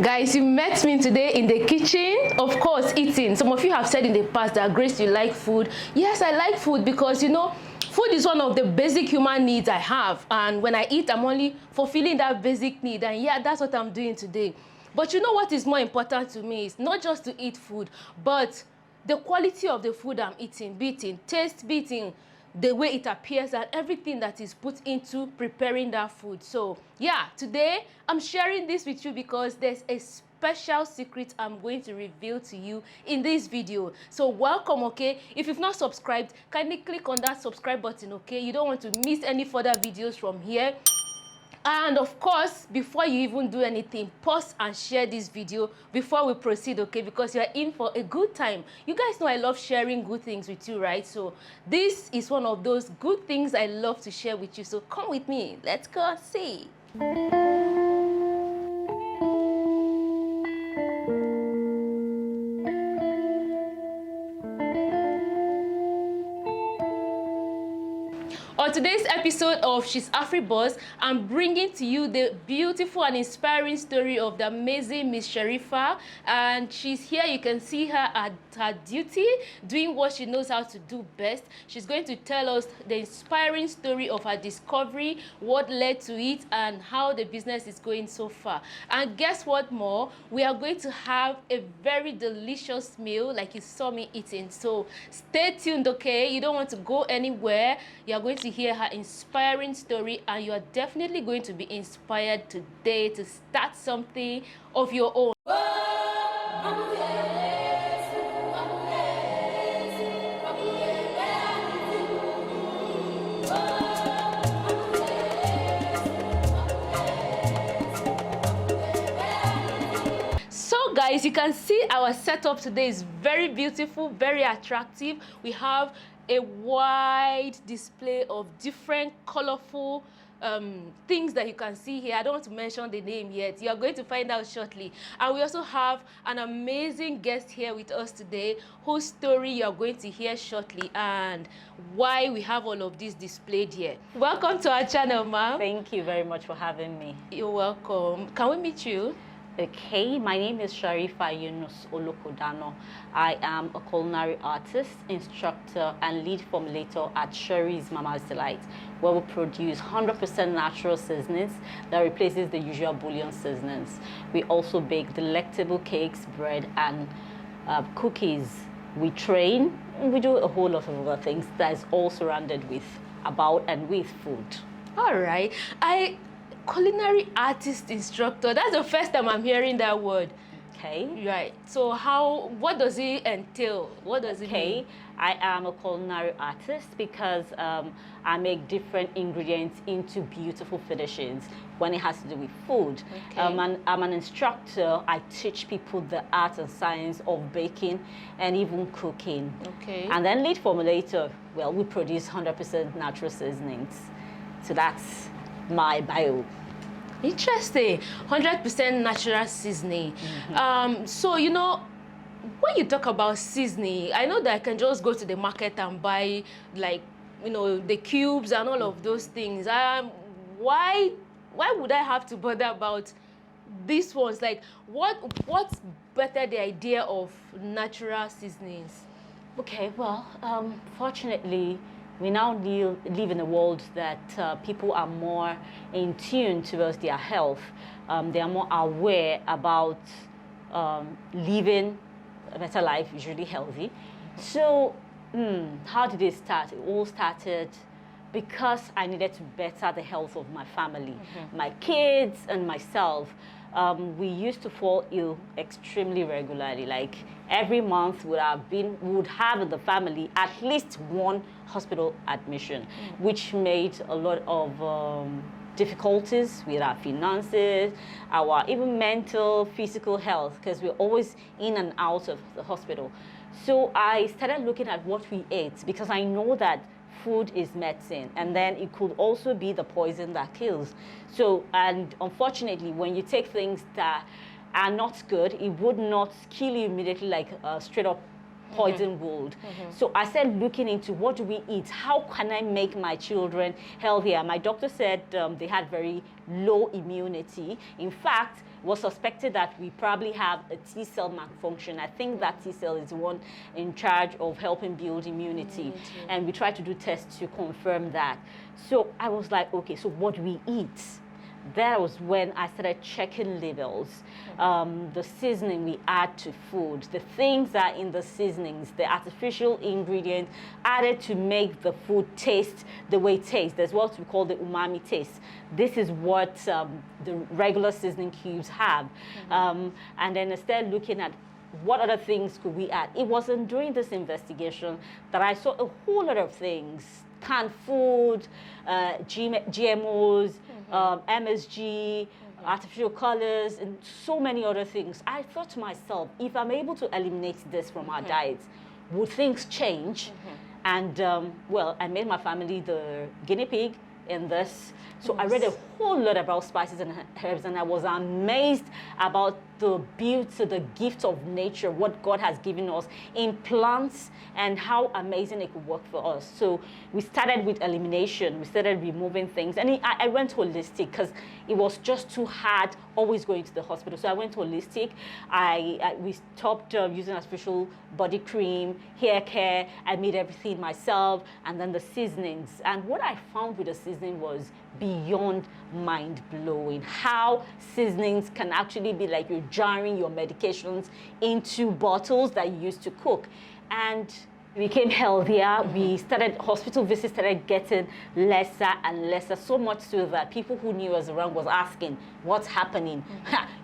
Guys, you met me today in the kitchen, of course, eating. Some of you have said in the past that, Grace, you like food. Yes, I like food because, you know, food is one of the basic human needs I have. And when I eat, I'm only fulfilling that basic need. And yeah, that's what I'm doing today. But you know what is more important to me is not just to eat food, but the quality of the food I'm eating, be it in taste, be it in the way it appears, and everything that is put into preparing that food. So yeah, today I'm sharing this with you because there's a special secret I'm going to reveal to you in this video. So welcome, okay? If you've not subscribed, kindly click on that subscribe button, okay? You don't want to miss any further videos from here. And of course, before you even do anything, pause and share this video before we proceed, okay? Because you're in for a good time. You guys know I love sharing good things with you, right? So this is one of those good things I love to share with you. So come with me. Let's go and see. On today's episode of She's AfriBoss, I'm bringing to you the beautiful and inspiring story of the amazing Miss Sharifa. And she's here. You can see her at her duty, doing what she knows how to do best. She's going to tell us the inspiring story of her discovery, what led to it, and how the business is going so far. And guess what more? We are going to have a very delicious meal like you saw me eating. So stay tuned, okay? You don't want to go anywhere. You are going to hear her inspiring story, and you are definitely going to be inspired today to start something of your own. So guys, you can see our setup today is very beautiful, very attractive. We have a wide display of different colorful things that you can see here. I don't want to mention the name yet. You are going to find out shortly. And we also have an amazing guest here with us today, whose story you are going to hear shortly, and why we have all of this displayed here. Welcome to our channel, ma'am. Thank you very much for having me. You're welcome. Can we meet you? Okay, my name is Sharifa Yunus Olokodano. I am a culinary artist, instructor, and lead formulator at Sherry's Mama's Delight, where we produce 100% natural seasonings that replaces the usual bouillon seasonings. We also bake delectable cakes, bread, and cookies. We train, and we do a whole lot of other things that is all surrounded with, about, and with food. All right. Culinary artist instructor, that's the first time I'm hearing that word. Okay. Right. So what does it entail? What does it mean? I am a culinary artist because I make different ingredients into beautiful finishes when it has to do with food. Okay. I'm an instructor. I teach people the art and science of baking and even cooking. Okay. And then lead formulator, well, we produce 100% natural seasonings. So that's my bio. Interesting. 100% natural seasoning. Mm-hmm. So, you know, when you talk about seasoning, I know that I can just go to the market and buy, like, you know, the cubes and all of those things. Why would I have to bother about these ones? Like, what's better the idea of natural seasonings? Okay, well, fortunately, we now live in a world that people are more in tune towards their health. They are more aware about living a better life, usually healthy. So how did it start? It all started because I needed to better the health of my family, my kids and myself. We used to fall ill extremely regularly. Like every month would have in the family at least one hospital admission, which made a lot of difficulties with our finances, our even mental, physical health, because we're always in and out of the hospital. So I started looking at what we ate because I know that food is medicine, and then it could also be the poison that kills. So, and unfortunately, when you take things that are not good, it would not kill you immediately like straight up poison would. So I started looking into what do we eat? How can I make my children healthier? My doctor said they had very low immunity. In fact, was suspected that we probably have a T cell malfunction. I think that T cell is the one in charge of helping build immunity. And we tried to do tests to confirm that. So I was like, okay, so what do we eat? That was when I started checking labels, the seasoning we add to food, the things that in the seasonings, the artificial ingredients added to make the food taste the way it tastes. There's what we call the umami taste. This is what the regular seasoning cubes have. And then I started looking at what other things could we add. It wasn't during this investigation that I saw a whole lot of things. Canned food, GMOs, MSG, artificial colors, and so many other things. I thought to myself, if I'm able to eliminate this from our diets, would things change? And well, I made my family the guinea pig in this. So I read a whole lot about spices and herbs, and I was amazed about the beauty, the gift of nature, what God has given us in plants, and how amazing it could work for us. So we started with elimination. We started removing things. And I went holistic because it was just too hard always going to the hospital. So I went holistic. We stopped using artificial body cream, hair care. I made everything myself. And then the seasonings. And what I found with the seasoning was beyond mind-blowing. How seasonings can actually be like you're jarring your medications into bottles that you use to cook. And we became healthier. We started, hospital visits started getting lesser and lesser, so much so that people who knew us around was asking, what's happening?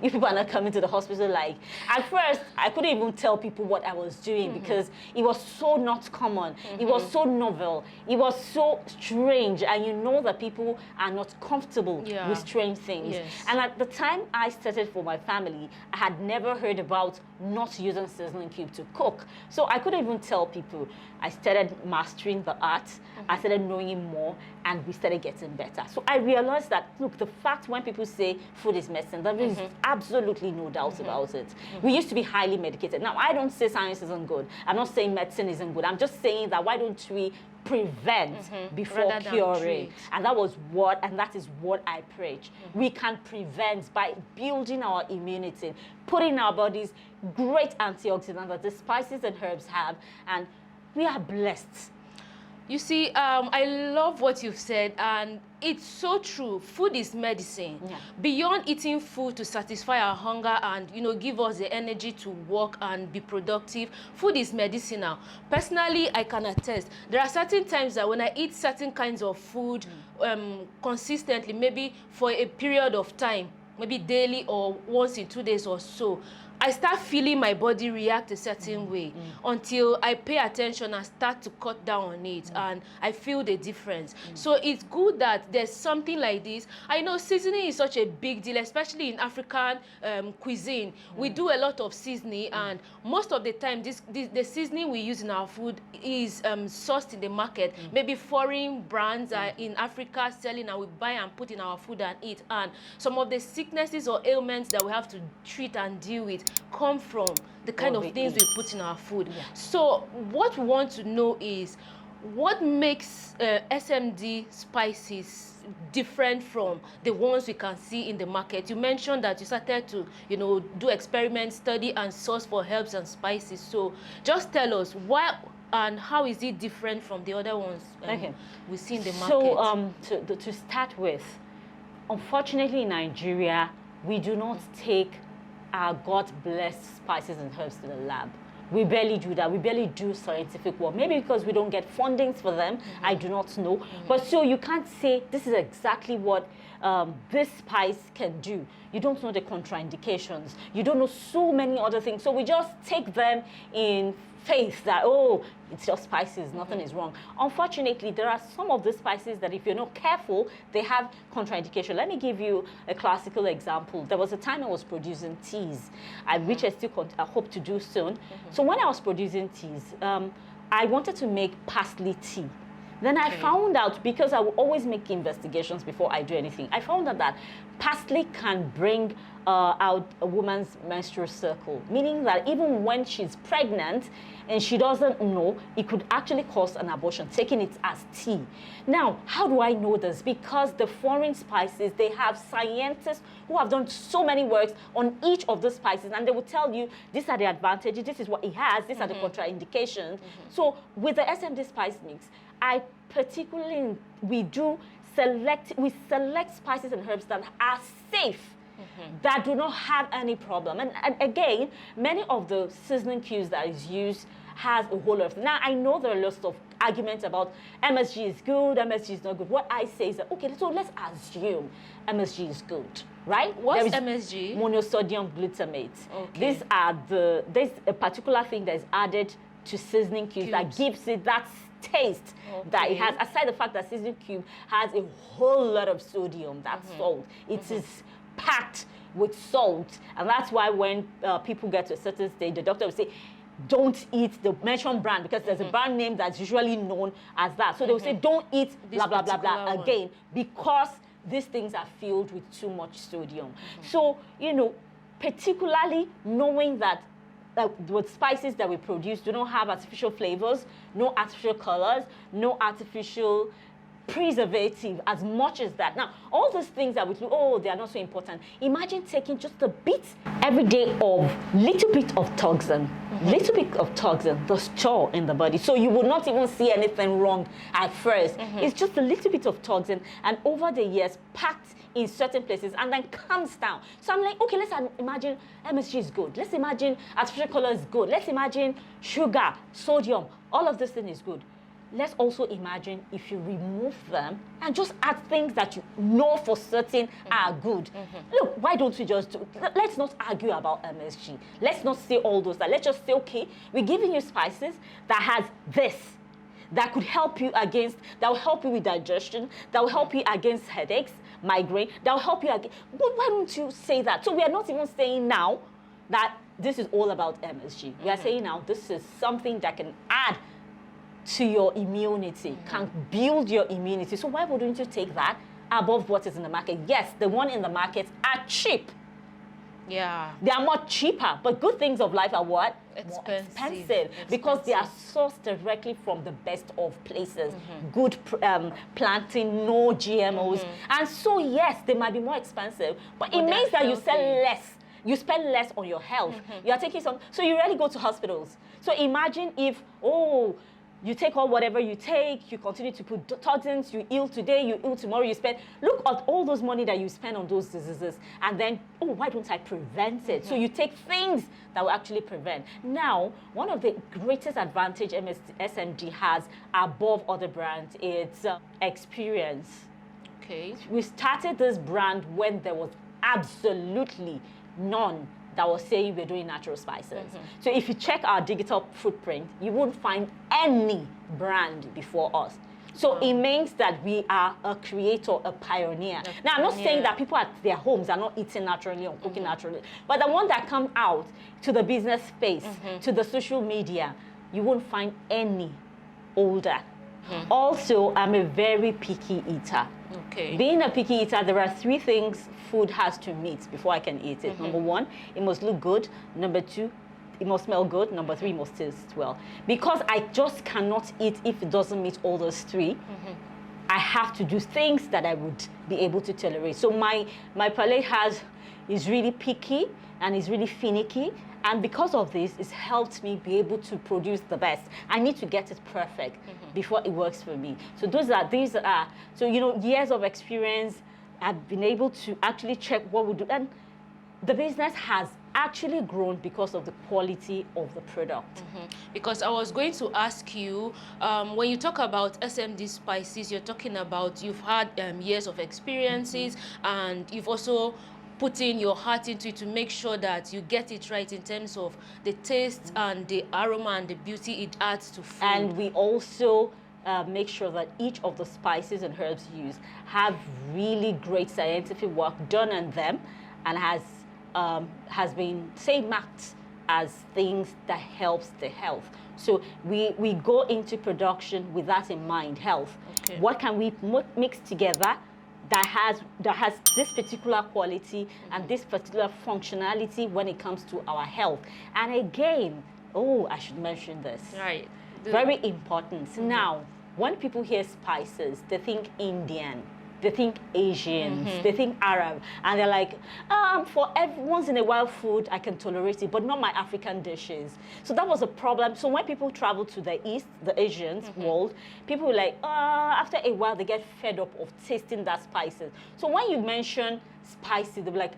You people are not coming to the hospital. Like, at first, I couldn't even tell people what I was doing because it was so not common. It was so novel. It was so strange. And you know that people are not comfortable with strange things. And at the time I started for my family, I had never heard about not using seasoning cube to cook. So I couldn't even tell people. I started mastering the art. I started knowing it more, and we started getting better. So I realized that, look, the fact when people say food is medicine, there is absolutely no doubt about it. We used to be highly medicated. Now, I don't say science isn't good. I'm not saying medicine isn't good. I'm just saying that why don't we prevent before curing? And that is what I preach. We can prevent by building our immunity, putting in our bodies great antioxidants that the spices and herbs have, and we are blessed. You see, I love what you've said, and it's so true. Food is medicine. Beyond eating food to satisfy our hunger and, you know, give us the energy to work and be productive, food is medicinal. Personally, I can attest. There are certain times that when I eat certain kinds of food consistently, maybe for a period of time, maybe daily or once in 2 days or so, I start feeling my body react a certain way until I pay attention and start to cut down on it, and I feel the difference. So it's good that there's something like this. I know seasoning is such a big deal, especially in African cuisine. We do a lot of seasoning, and most of the time the seasoning we use in our food is sourced in the market. Maybe foreign brands are in Africa selling, and we buy and put in our food and eat. And some of the sicknesses or ailments that we have to treat and deal with come from the kind of things we put in our food. So what we want to know is what makes SMD spices different from the ones we can see in the market. You mentioned that you started to, you know, do experiments, study and source for herbs and spices. So just tell us why and how is it different from the other ones we see in the market. So to start with, unfortunately in Nigeria, we do not take our God-blessed spices and herbs to the lab. We barely do that. We barely do scientific work. Maybe because we don't get fundings for them. I do not know. But so you can't say this is exactly what this spice can do. You don't know the contraindications. You don't know so many other things. So we just take them in faith that, oh, it's just spices, nothing is wrong. Unfortunately, there are some of the spices that if you're not careful, they have contraindication. Let me give you a classical example. There was a time I was producing teas, which I still hope to do soon. So when I was producing teas, I wanted to make parsley tea. Then I found out, because I will always make investigations before I do anything, I found out that parsley can bring out a woman's menstrual cycle, meaning that even when she's pregnant and she doesn't know, it could actually cause an abortion, taking it as tea. Now, how do I know this? Because the foreign spices, they have scientists who have done so many works on each of the spices, and they will tell you, these are the advantages, this is what it has, these are the contraindications. So with the SMD spice mix, we select spices and herbs that are safe, that do not have any problem. And again, many of the seasoning cubes that is used has a whole lot of. Now, I know there are lots of arguments about MSG is good, MSG is not good. What I say is that, okay, so let's assume MSG is good, right? What's MSG? Monosodium glutamate. Okay. There's a particular thing that is added to seasoning cubes that gives it that taste that it has. Aside the fact that seasoning cube has a whole lot of sodium, that's salt. It is packed with salt, and that's why when people get to a certain stage, the doctor will say, don't eat the mentioned brand, because there's a brand name that's usually known as that. So they will say, don't eat this blah, blah, blah, blah again, because these things are filled with too much sodium. So, you know, particularly knowing that the spices that we produce do not have artificial flavors, no artificial colors, no artificial preservative, as much as that. Now, all those things that we do, they are not so important. Imagine taking just a bit every day of little bit of toxin, the store in the body. So you will not even see anything wrong at first. It's just a little bit of toxin, and over the years, packed in certain places, and then comes down. So I'm like, okay, let's imagine MSG is good. Let's imagine artificial color is good. Let's imagine sugar, sodium, all of this thing is good. Let's also imagine if you remove them and just add things that you know for certain are good. Look, why don't we just let's not argue about MSG. Let's not say all those. Let's just say, okay, we're giving you spices that has this, that could help you that will help you with digestion, that will help you against headaches, migraine, that will help you against. But why don't you say that? So we are not even saying now that this is all about MSG. We are saying now this is something that can add to your immunity, can build your immunity. So why wouldn't you take that above what is in the market? Yes, the one in the market are cheap. Yeah. They are much cheaper, but good things of life are what? Expensive. Because they are sourced directly from the best of places. Good planting, no GMOs. And so, yes, they might be more expensive, but it means that you sell less. You spend less on your health. You are taking some, so you rarely go to hospitals. So imagine if, you take all whatever you take, you continue to put toxins, you ill today, you ill tomorrow, you spend, look at all those money that you spend on those diseases, and then, why don't I prevent it? So you take things that will actually prevent. Now, one of the greatest advantage SMD has above other brands is experience. Okay. We started this brand when there was absolutely none that was saying we're doing natural spices. So if you check our digital footprint, you won't find any brand before us. So it means that we are a creator, a pioneer. Now, I'm not saying that people at their homes are not eating naturally or cooking naturally, but the one that come out to the business space, to the social media, you won't find any older. Also, I'm a very picky eater. Okay. Being a picky eater, there are 3 things food has to meet before I can eat it. Number 1, it must look good. Number 2, it must smell good. Number 3, it must taste well. Because I just cannot eat if it doesn't meet all those 3. I have to do things that I would be able to tolerate. So my palate is really picky and is really finicky. And because of this, it's helped me be able to produce the best. I need to get it perfect before it works for me. So these are, so years of experience. I've been able to actually check what we do. And the business has actually grown because of the quality of the product. Because I was going to ask you, when you talk about SMD Spices, you're talking about you've had years of experiences, and you've also putting your heart into it to make sure that you get it right in terms of the taste and the aroma and the beauty it adds to food. And we also make sure that each of the spices and herbs used have really great scientific work done on them, and has been, say, marked as things that helps the health. So we go into production with that in mind, health. What can we mix together that has this particular quality and this particular functionality when it comes to our health. And again, oh, I should mention this. Right. Very important. Now, when people hear spices, they think Indian, they think Asians, they think Arab, and they're like, for every once in a while food, I can tolerate it, but not my African dishes. So that was a problem. So when people travel to the East, the Asians world, people were like, after a while, they get fed up of tasting that spices. So when you mention spices, they'll be like,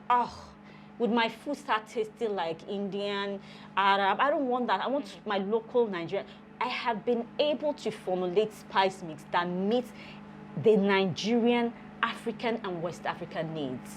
would my food start tasting like Indian, Arab? I don't want that. I want my local Nigerian. I have been able to formulate spice mix that meets the Nigerian, African, and West African needs.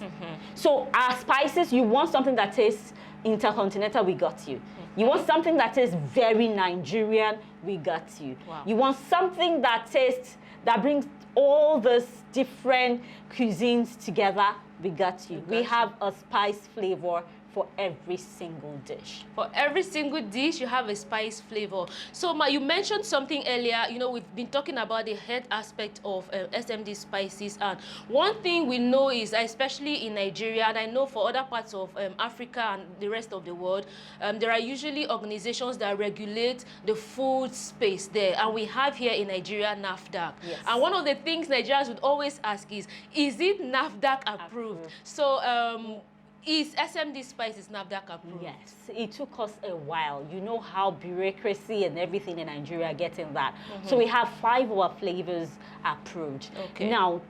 So our spices, you want something that tastes intercontinental, we got you. You want something that tastes very Nigerian, we got you. Wow. You want something that tastes, that brings all these different cuisines together, we got you. We have a spice flavor for every single dish. For every single dish, you have a spice flavor. So, Ma, you mentioned something earlier. You know, we've been talking about the health aspect of SMD spices. And one thing we know is, especially in Nigeria, and I know for other parts of Africa and the rest of the world, there are usually organizations that regulate the food space there. And we have here in Nigeria, NAFDAC. Yes. And one of the things Nigerians would always ask is it NAFDAC approved? So, is SMD Spices NAFDAC approved? Yes, it took us a while. You know how bureaucracy and everything in Nigeria getting that. So we have 5 of our flavors approved. Okay. Now,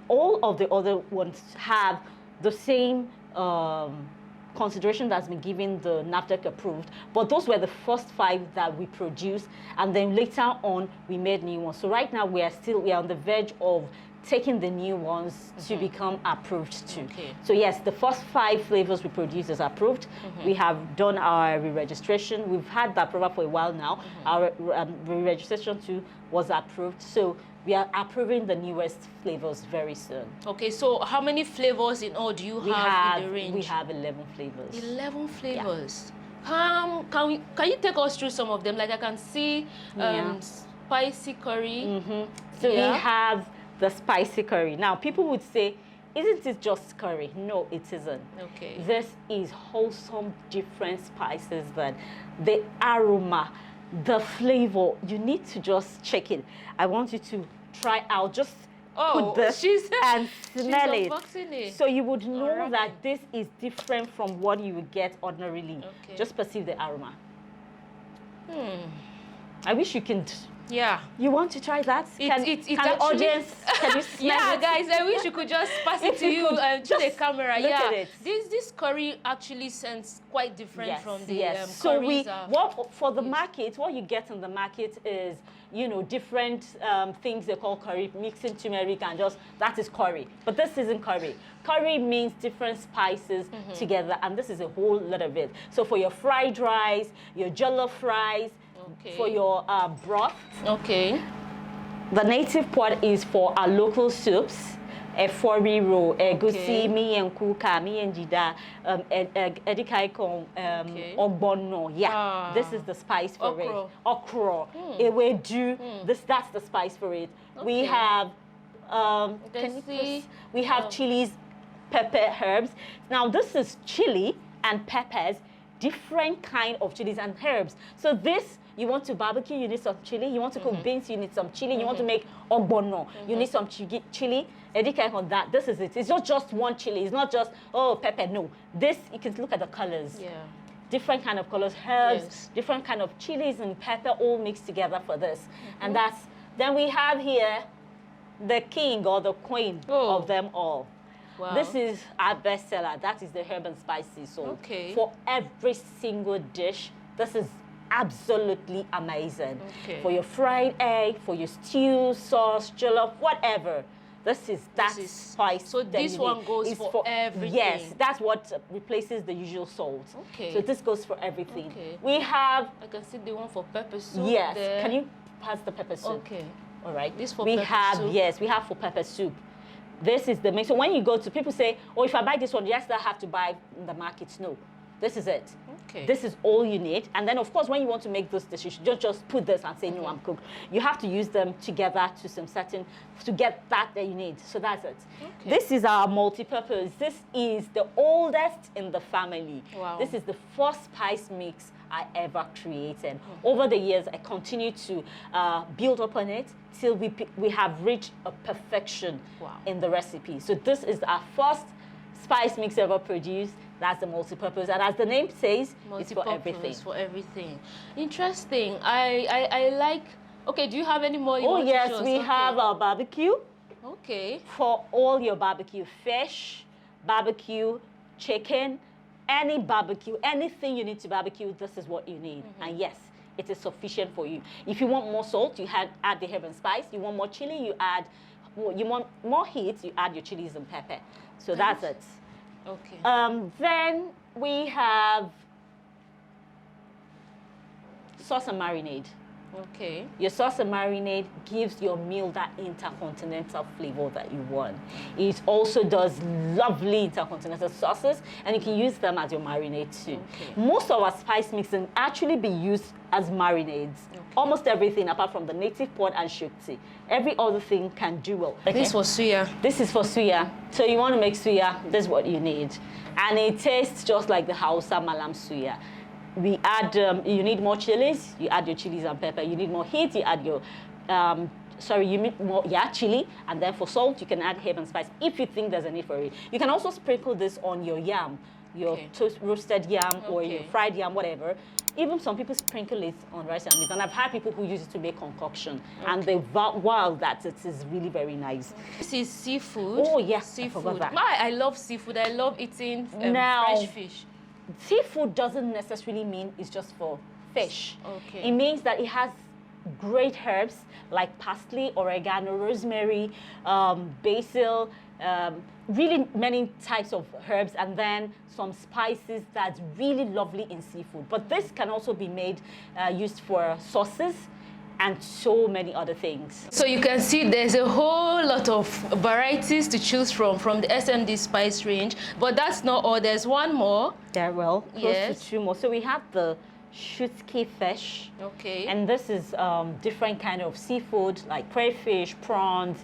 all of the other ones have the same consideration that's been given the NAFDAC approved, but those were the first 5 that we produced, and then later on we made new ones. So right now we are on the verge of taking the new ones to become approved too. Okay. So yes, the first 5 flavors we produced is approved. We have done our re-registration. We've had that approval for a while now. Our re-registration too was approved. So we are approving the newest flavors very soon. Okay, so how many flavors in all do you have in the range? We have 11 flavors. 11 flavors. Yeah. Can you take us through some of them? Like I can see spicy curry. So we have the spicy curry. Now, people would say, isn't it just curry? No, it isn't. Okay. This is wholesome, different spices that the aroma, the flavor, you need to just check it. I want you to try out, just put this and smell it. So you would know that this is different from what you would get ordinarily. Okay. Just perceive the aroma. I wish you can. Yeah. You want to try that? Can the audience, can you smell yeah, it? guys, I wish you could just pass it to you to the camera. Look at it. This curry actually sounds quite different from the so curries. For the market, what you get in the market is, you know, different things they call curry, mixing turmeric and that is curry. But this isn't curry. Curry means different spices together, and this is a whole lot of it. So for your fried rice, your jollof rice, for your broth. Okay. The native pot is for our local soups. Efori, egusi, miyan kuka, miyan jida, edikaikong, ogbono. Yeah, this is the spice for it. Okra, ewedu. That's the spice for it. Okay. We have we have chilies, pepper, herbs. Now this is chili and peppers, different kind of chilies and herbs. So this, you want to barbecue, you need some chili. You want to cook beans, you need some chili. You want to make ogbono, you need some chili. On that, this is it. It's not just one chili. It's not just, pepper. No. This, you can look at the colors. Yeah. Different kind of colors, herbs, different kind of chilies and pepper all mixed together for this. And then we have here the king or the queen of them all. Wow. This is our bestseller. That is the herb and spices. So for every single dish, this is absolutely amazing. For your fried egg, for your stew, sauce, jollof, whatever. This is spice. So this one goes for everything. Yes, that's what replaces the usual salt. Okay. So this goes for everything. Okay. We have. I can see the one for pepper soup. Yes. There. Can you pass the pepper soup? Okay. All right. This for pepper soup. Yes, we have for pepper soup. This is the main. So when you go to people say, if I buy this one, yes, I have to buy in the market. No. This is it. Okay. This is all you need. And then, of course, when you want to make this dish, you just put this and say, no, I'm cooked. You have to use them together to get that you need. So that's it. Okay. This is our multi-purpose. This is the oldest in the family. Wow. This is the first spice mix I ever created. Over the years, I continue to build upon it till we have reached a perfection in the recipe. So this is our first spice mix ever produced. That's the multi-purpose, and as the name says, it's for everything. For everything. Interesting. I like. Okay, do you have any more? Oh yes, we have our barbecue. Okay. For all your barbecue, fish, barbecue, chicken, any barbecue, anything you need to barbecue, this is what you need. And yes, it is sufficient for you. If you want more salt, you add the herb and spice. You want more chili, you add. You want more heat, you add your chilies and pepper. So that's it. Okay. Then we have sauce and marinade. Okay. Your sauce and marinade gives your meal that intercontinental flavor that you want. It also does lovely intercontinental sauces, and you can use them as your marinade too. Okay. Most of our spice mix can actually be used as marinades. Okay. Almost everything apart from the native pot and shukti. Every other thing can do well. Okay. This is for suya. This is for suya. So you want to make suya, this is what you need. And it tastes just like the Hausa Malam suya. We add, you need more chilies, you add your chilies and pepper. You need more heat, you add your, you need more, chili. And then for salt, you can add herb and spice if you think there's a need for it. You can also sprinkle this on your yam, your roasted yam or your fried yam, whatever. Even some people sprinkle it on rice and meat. And I've had people who use it to make concoction. And they wow that it is really very nice. This is seafood. Oh, yes, seafood. I forgot that. I love seafood. I love eating fresh fish. Seafood doesn't necessarily mean it's just for fish. Okay. It means that it has great herbs like parsley, oregano, rosemary, basil, really many types of herbs, and then some spices that's really lovely in seafood. But this can also be made, used for sauces and so many other things. So you can see there's a whole lot of varieties to choose from the SMD spice range, but that's not all. There's one more. There, well, close to two more. So we have the shutki fish. Okay. And this is different kind of seafood like crayfish, prawns,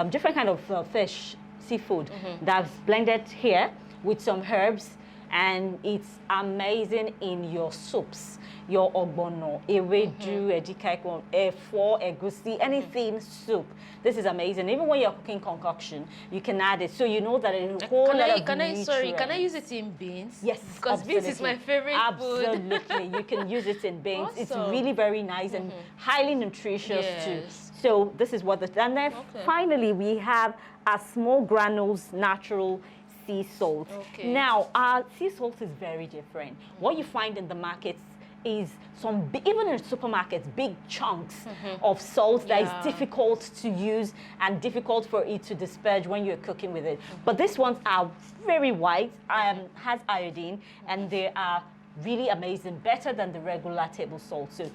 different kind of fish, seafood that's blended here with some herbs, and it's amazing in your soups. Your ogbono, ewedu, edikaikon, efo, egusi, anything soup. This is amazing. Even when you're cooking concoction, you can add it. So you know that a whole lot of nutrients. Can I use it in beans? Yes, because beans is my favorite food. Absolutely, you can use it in beans. Awesome. It's really very nice and highly nutritious too. So this is what and then finally we have our small granules natural sea salt. Okay. Now our sea salt is very different. What you find in the markets is some, even in supermarkets, big chunks of salt that is difficult to use and difficult for it to disperse when you're cooking with it. But these ones are very white, has iodine, and they are really amazing, better than the regular table salt. So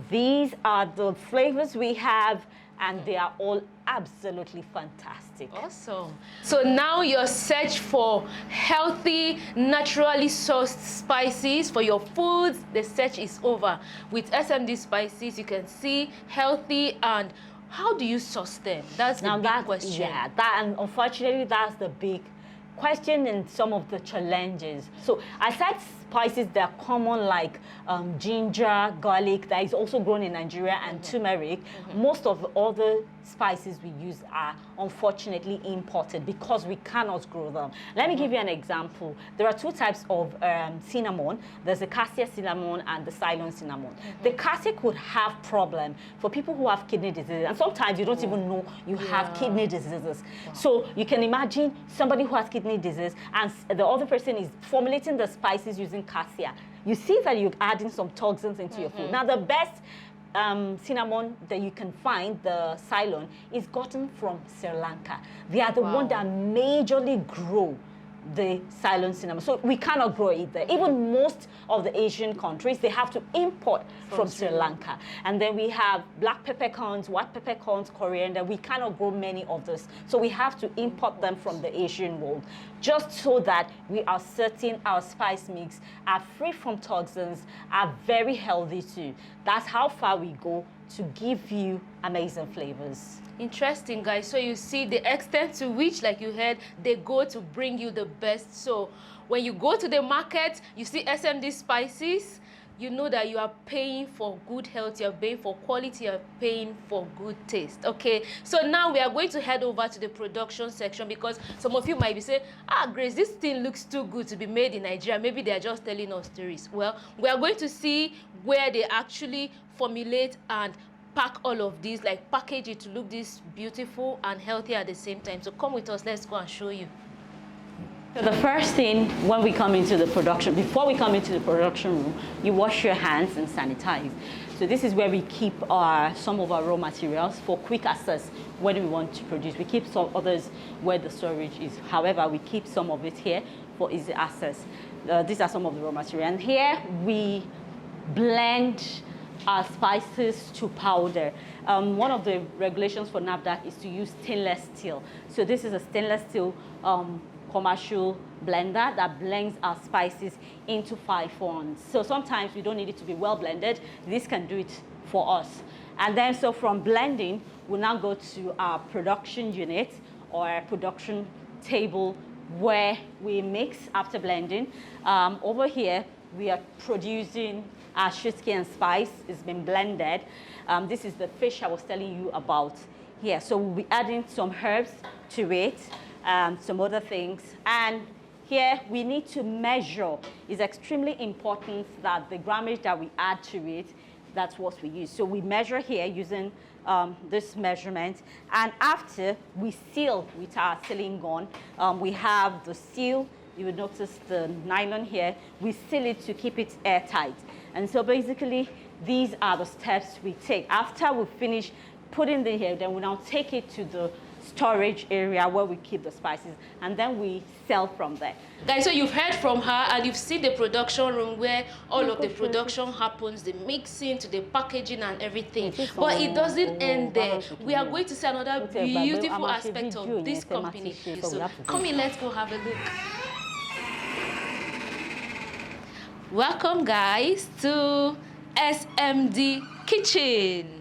these are the flavors we have, and they are all absolutely fantastic. Awesome. So now your search for healthy, naturally sourced spices for your foods, the search is over. With SMD Spices, you can see healthy, and how do you source them? That's the big question. Yeah, and unfortunately, that's the big question and some of the challenges. So aside spices that are common like ginger, garlic, that is also grown in Nigeria, and turmeric, most of the other spices we use are unfortunately imported because we cannot grow them. Let me give you an example. There are two types of cinnamon. There's the cassia cinnamon and the Ceylon cinnamon. The cassia could have problem for people who have kidney disease, and sometimes you don't even know you have kidney diseases. So you can imagine somebody who has kidney disease and the other person is formulating the spices using cassia. You see that you're adding some toxins into your food. Now the best cinnamon that you can find, the Ceylon, is gotten from Sri Lanka. They are the one that majorly grow the Ceylon cinnamon. So we cannot grow it there. Even most of the Asian countries, they have to import from Sri Lanka. And then we have black peppercorns, white peppercorns, coriander. We cannot grow many of this. So we have to import them from the Asian world, just so that we are certain our spice mix are free from toxins, are very healthy too. That's how far we go to give you amazing flavors. Interesting, guys. So you see the extent to which, like you heard, they go to bring you the best. So when you go to the market, you see SMD Spices, you know that you are paying for good health, you're paying for quality, you're paying for good taste. Okay, so now we are going to head over to the production section, because some of you might be saying, Grace, this thing looks too good to be made in Nigeria. Maybe they are just telling us stories. Well, we are going to see where they actually formulate and pack all of these, like package it to look this beautiful and healthy at the same time. So come with us, let's go and show you. So the first thing when we come into the production, before we come into the production room, you wash your hands and sanitize. So this is where we keep some of our raw materials for quick access when we want to produce. We keep some others where the storage is. However, we keep some of it here for easy access. These are some of the raw material. And here we blend our spices to powder. One of the regulations for NAFDAC is to use stainless steel. So this is a stainless steel commercial blender that blends our spices into 5-1. So sometimes we don't need it to be well blended. This can do it for us. And then so from blending, we'll now go to our production unit or our production table where we mix after blending. Over here, we are producing our shitki and spice. It's been blended. This is the fish I was telling you about here. So we'll be adding some herbs to it, some other things. And here we need to measure. It's extremely important that the grammage that we add to it, that's what we use. So we measure here using this measurement. And after we seal with our sealing gun, we have the seal. You will notice the nylon here. We seal it to keep it airtight. And so basically, these are the steps we take. After we finish putting it here, then we now take it to the storage area where we keep the spices, and then we sell from there. Guys, so you've heard from her and you've seen the production room where all of the production happens, the mixing to the packaging and everything. But it doesn't end there. We are going to see another beautiful aspect of this company. So come in, let's go have a look. Welcome, guys, to SMD Kitchen.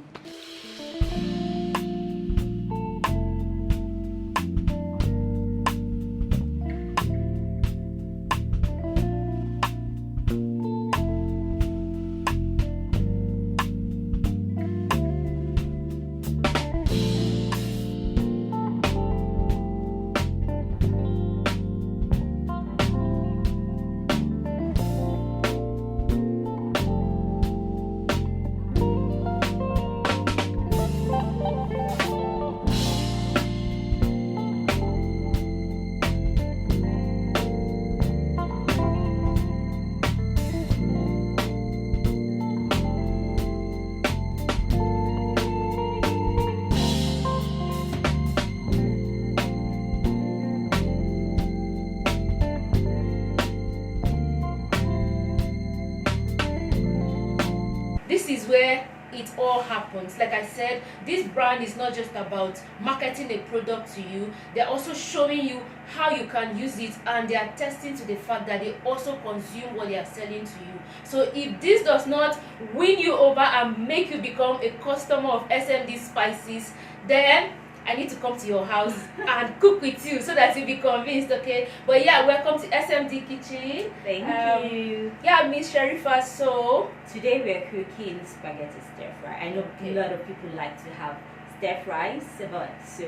This is where it all happens. Like I said, this brand is not just about marketing a product to you, they're also showing you how you can use it, and they are testing to the fact that they also consume what they are selling to you. So if this does not win you over and make you become a customer of SMD Spices, then I need to come to your house and cook with you so that you'll be convinced, okay? But yeah, welcome to SMD Kitchen. Thank you. Yeah, Miss Sharifa, so today we are cooking spaghetti stir fry. I know a lot of people like to have stir fries, but so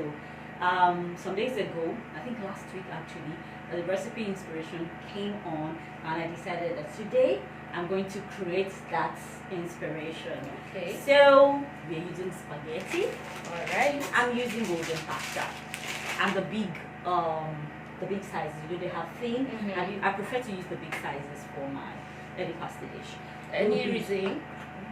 some days ago, I think last week actually, the recipe inspiration came on, and I decided that today I'm going to create that inspiration. Okay. So we're using spaghetti. Alright. I'm using golden pasta. And the big sizes, you know, they have thin. And I prefer to use the big sizes for my any pasta dish. Any reason?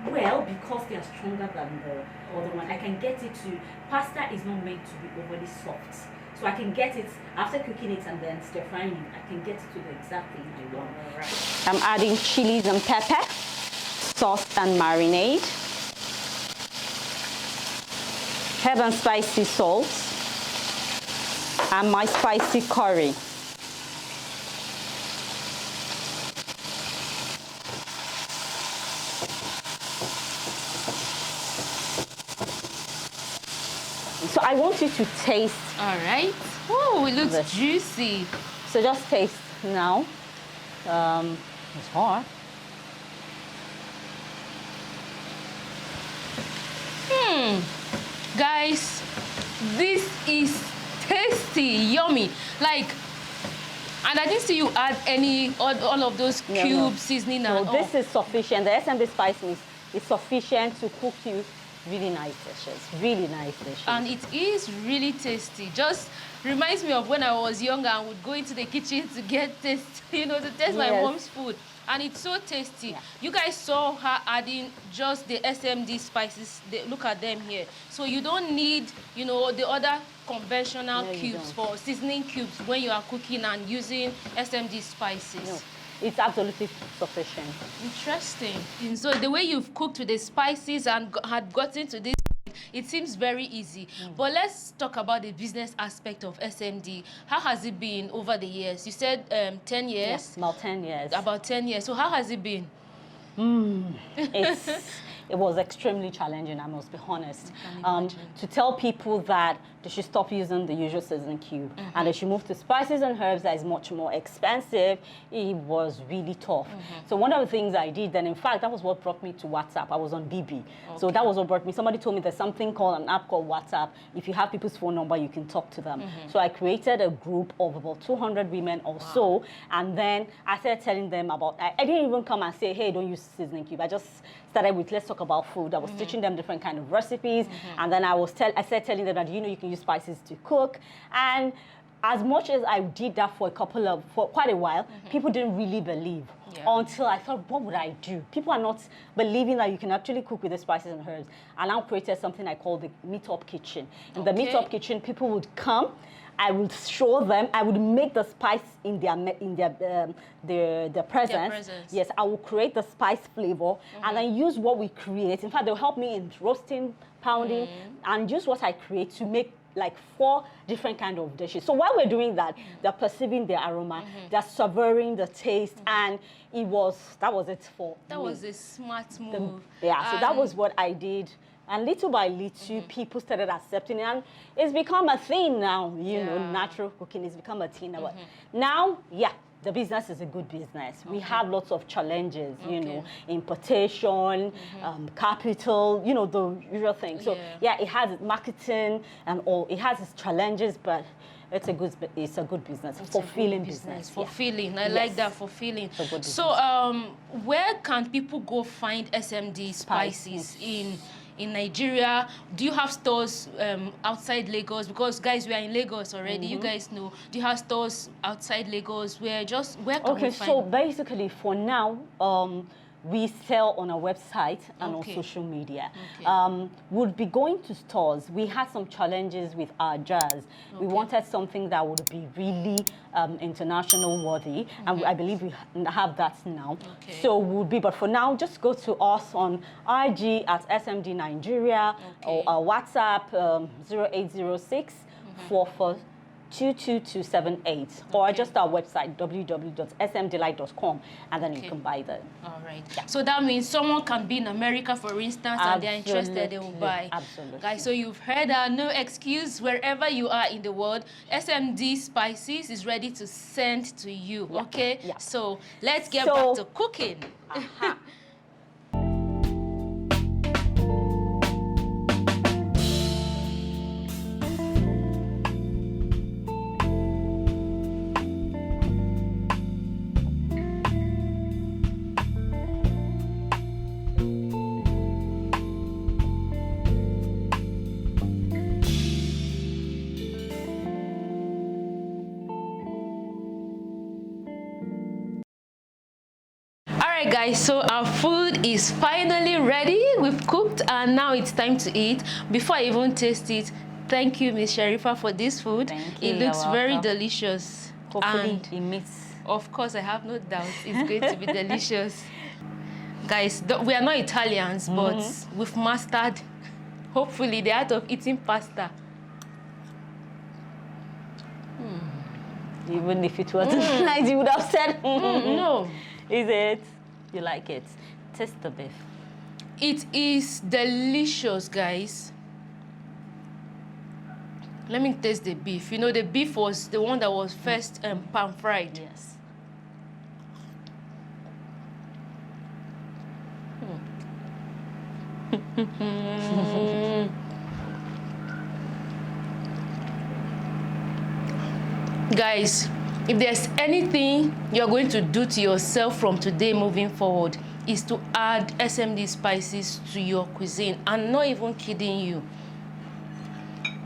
Well, because they are stronger than the other one, I can get it to, pasta is not meant to be overly soft. So I can get it, after cooking it and then stir frying it, I can get it to the exact thing I want. Right. I'm adding chilies and pepper, sauce and marinade, herb and spicy salt, and my spicy curry. So I want you to taste. All right. Oh, it looks juicy. So just taste now. It's hot. Guys, this is tasty, yummy. Like, and I didn't see you add all of those cube seasoning and all. This is sufficient. The SMD Spices is sufficient to cook you really nice dishes, really nice dishes. And it is really tasty. Just reminds me of when I was younger and would go into the kitchen to get taste, you know, to taste my mom's food. And it's so tasty. Yeah. You guys saw her adding just the SMD spices. Look at them here. So you don't need, you know, the other conventional cubes for seasoning cubes when you are cooking and using SMD spices. No. It's absolutely sufficient. Interesting. And so the way you've cooked with the spices and had gotten to this, it seems very easy. But let's talk about the business aspect of SMD. How has it been over the years? You said 10 years? Yes, about 10 years. About 10 years. So how has it been? It was extremely challenging, I must be honest. To tell people that they should stop using the usual seasoning cube and they should move to spices and herbs that is much more expensive, it was really tough. So one of the things I did then, in fact, that was what brought me to WhatsApp. I was on BB. So that was what brought me. Somebody told me there's something called an app called WhatsApp. If you have people's phone number, you can talk to them. So I created a group of about 200 women or so, and then I started telling them about, I didn't even come and say, hey, don't use seasoning cube. I just started with, let's talk about food. I was teaching them different kind of recipes, and then I started telling them that, you know, you can use spices to cook. And as much as I did that for quite a while, people didn't really believe. Until I thought, what would I do? People are not believing that you can actually cook with the spices and herbs. I now created something I call the meet-up kitchen. In the meet-up kitchen, people would come. I would show them. I would make the spice in their presence. Yes, I will create the spice flavor and then use what we create. In fact, they'll help me in roasting, pounding, and use what I create to make like 4 different kind of dishes. So while we're doing that, they're perceiving the aroma, they're savoring the taste, and that was it for me. That was a smart move. So that was what I did. And little by little, people started accepting it. And it's become a thing now, you know, natural cooking has become a thing. Now, the business is a good business. We have lots of challenges, you know, importation, capital, you know, the usual things. So, it has its marketing and all. It has its challenges, but it's a good business, fulfilling business. Fulfilling. I like that, fulfilling. So, where can people go find SMD spices in Nigeria? Do you have stores outside Lagos? Because guys, we are in Lagos already. You guys know. Do you have stores outside Lagos? Where can we find? Okay, so basically for now, we sell on our website and on social media. We'll be going to stores. We had some challenges with our jars. We wanted something that would be really international worthy, and I believe we have that now. So but for now, just go to us on IG at SMD Nigeria or our WhatsApp 0806 22278 or just our website www.smdlight.com, and then you can buy them. All right. So that means someone can be in America, for instance, and they're interested, they will buy. Absolutely. Guys, so you've heard no excuse. Wherever you are in the world, SMD Spices is ready to send to you. Okay? So let's get back to cooking. Guys, so our food is finally ready. We've cooked and now it's time to eat. Before I even taste it, thank you, Miss Sharifa, for this food. Thank you. It looks very delicious. Hopefully and it meets. of course, I have no doubt it's going to be delicious. Guys, we are not Italians, but we've mastered, hopefully, the art of eating pasta. Even if it wasn't nice, you would have said, No. Is it? You like it? Taste the beef. It is delicious, guys. Let me taste the beef. You know, the beef was the one that was first pan fried. Yes. Guys, if there's anything you're going to do to yourself from today moving forward, is to add SMD spices to your cuisine. I'm not even kidding you.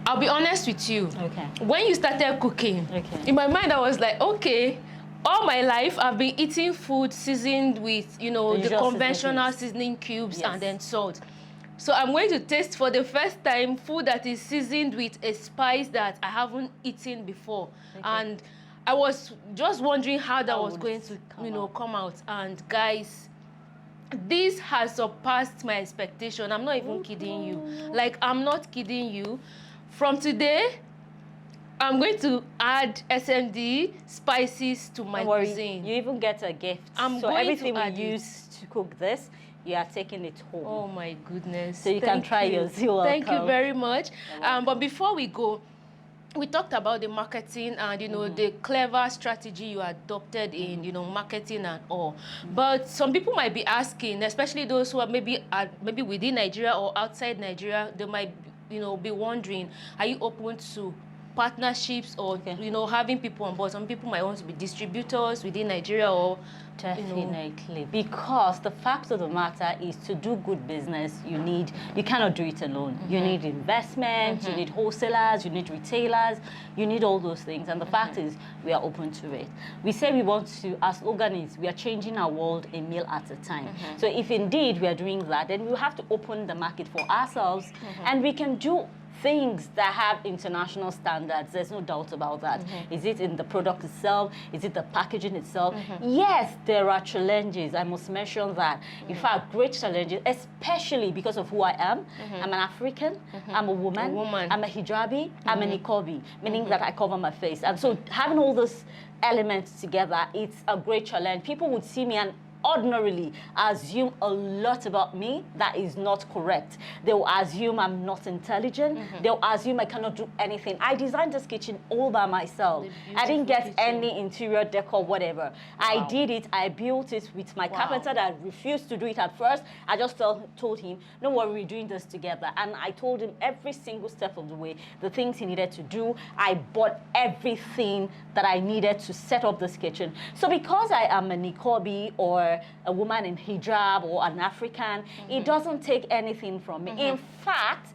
I'll be honest with you. Okay. When you started cooking, in my mind I was like, okay, all my life I've been eating food seasoned with, you know, the conventional seasoning cubes and then salt. So I'm going to taste for the first time food that is seasoned with a spice that I haven't eaten before. And I was just wondering how that was going to, come out. And guys, this has surpassed my expectation. I'm not even kidding you. Like, I'm not kidding you. From today, I'm going to add SMD spices to my cuisine. You even get a gift. So everything we use to cook this, you are taking it home. Oh my goodness. So you can try yours. Thank you very much. But before we go, we talked about the marketing and, the clever strategy you adopted in, marketing and all. But some people might be asking, especially those who are maybe within Nigeria or outside Nigeria, they might, be wondering, are you open to partnerships or, having people on board? Some people might want to be distributors within Nigeria or... Definitely, because the fact of the matter is, to do good business, you cannot do it alone. You need investment, you need wholesalers, you need retailers, you need all those things. And the fact is, we are open to it. We say we want to, our slogan is, we are changing our world a meal at a time. So if indeed we are doing that, then we have to open the market for ourselves, and we can do things that have international standards. There's no doubt about that. Is it in the product itself? Is it the packaging itself? Yes, there are challenges. I must mention that. In fact, great challenges, especially because of who I am. I'm an African. I'm a woman. I'm a hijabi. I'm a niqabi, meaning that I cover my face. And so having all those elements together, it's a great challenge. People would see me and ordinarily assume a lot about me that is not correct. They'll assume I'm not intelligent. They'll assume I cannot do anything. I designed this kitchen all by myself. I didn't get any interior decor, whatever. I did it. I built it with my carpenter that refused to do it at first. I just told him, no worry, we're doing this together. And I told him every single step of the way, the things he needed to do. I bought everything that I needed to set up this kitchen. So because I am a niqabi or a woman in hijab or an African, it doesn't take anything from me. In fact,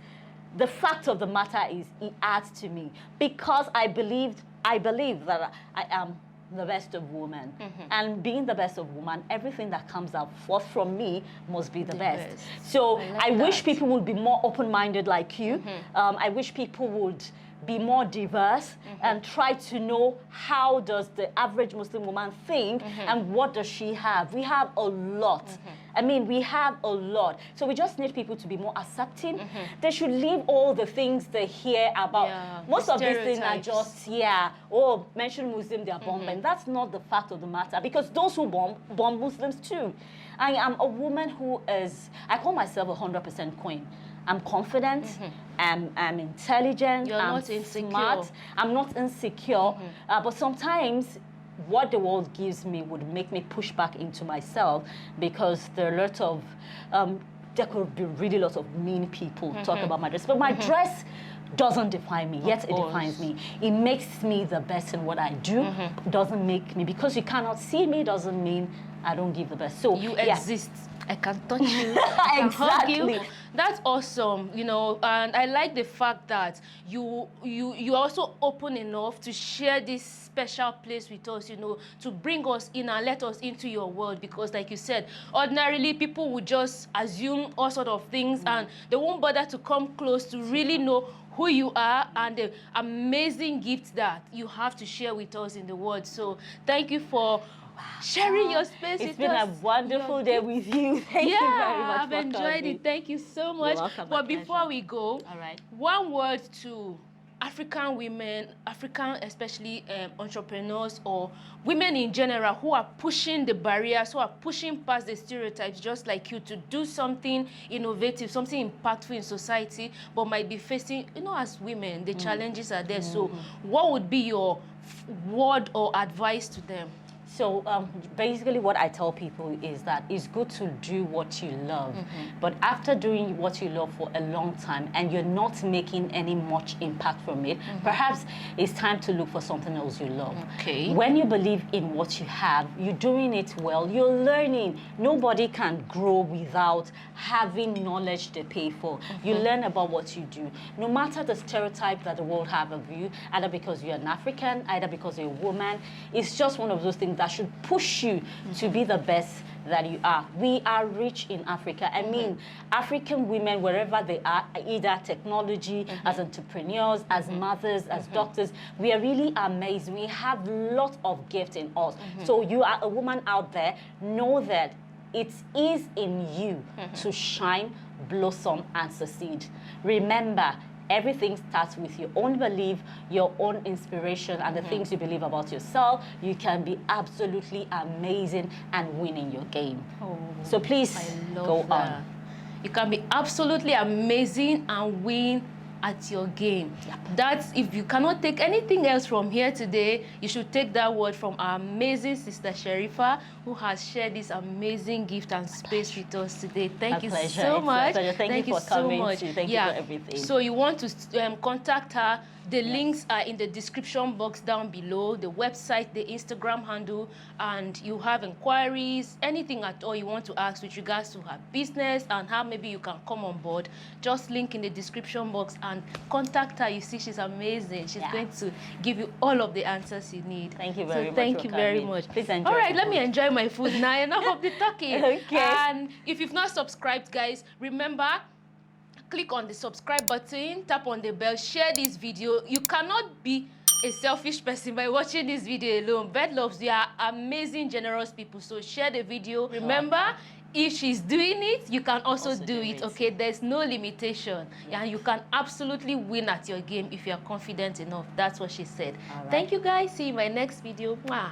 the fact of the matter is, it adds to me, because I believe that I am the best of women. And being the best of woman, everything that comes out forth from me must be the best. So I wish people would be more open-minded like you. I wish people would be more diverse and try to know, how does the average Muslim woman think and what does she have? We have a lot. I mean, we have a lot. So we just need people to be more accepting. They should leave all the things they hear about. Most of these things are just, mention Muslim, they are bombing. That's not the fact of the matter, because those who bomb Muslims too. I am a woman who is, I call myself 100% queen. I'm confident, I'm intelligent, You're I'm not insecure. smart, I'm not insecure, but sometimes what the world gives me would make me push back into myself, because there are a lot of, there could be really lots of mean people talk about my dress, but my dress doesn't define me, yet it defines me. It makes me the best in what I do, doesn't make me, because you cannot see me doesn't mean I don't give the best. So you exist. I can touch you, I can hug you. That's awesome, you know, and I like the fact that you also open enough to share this special place with us, you know, to bring us in and let us into your world, because like you said, ordinarily people would just assume all sort of things and they won't bother to come close to really know who you are and the amazing gifts that you have to share with us in the world. So thank you for sharing your space with us. It's been a wonderful day with you. Thank you very much. I've enjoyed it. Thank you so much. You're welcome. But before we go, all right, one word to African women, African especially entrepreneurs or women in general who are pushing the barriers, who are pushing past the stereotypes just like you, to do something innovative, something impactful in society, but might be facing, you know, as women, the challenges are there. So what would be your word or advice to them? So basically what I tell people is that it's good to do what you love, but after doing what you love for a long time and you're not making any much impact from it, perhaps it's time to look for something else you love. Okay. When you believe in what you have, you're doing it well, you're learning. Nobody can grow without having knowledge to pay for. You learn about what you do. No matter the stereotype that the world have of you, either because you're an African, either because you're a woman, it's just one of those things that should push you to be the best that you are. We are rich in Africa. I mean, African women, wherever they are, either technology, as entrepreneurs, as mothers, as doctors, we are really amazing. We have lots of gifts in us. So you are a woman out there, know that it is in you to shine, blossom, and succeed. Remember, everything starts with your own belief, your own inspiration, and the things you believe about yourself. You can be absolutely amazing and win in your game. So please go on. You can be absolutely amazing and win at your game. That's, if you cannot take anything else from here today, you should take that word from our amazing sister Sharifa, who has shared this amazing gift and space with us today. Thank you so much. Thank you for coming. Thank you for everything. So you want to contact her, the links are in the description box down below, the website, the Instagram handle, and you have inquiries, anything at all you want to ask with regards to her business and how maybe you can come on board, just link in the description box and contact her. You see, she's amazing. She's going to give you all of the answers you need. Thank you very much. Thank you very much. Please enjoy. All right, let me enjoy my food now. Enough of the talking. Okay. And if you've not subscribed, guys, remember, click on the subscribe button, tap on the bell, share this video. You cannot be a selfish person by watching this video alone. Bed loves, you are amazing, generous people. So share the video. Remember, if she's doing it, you can also do it. Okay, there's no limitation. And you can absolutely win at your game if you're confident enough. That's what she said. Thank you, guys. See you in my next video. Mwah.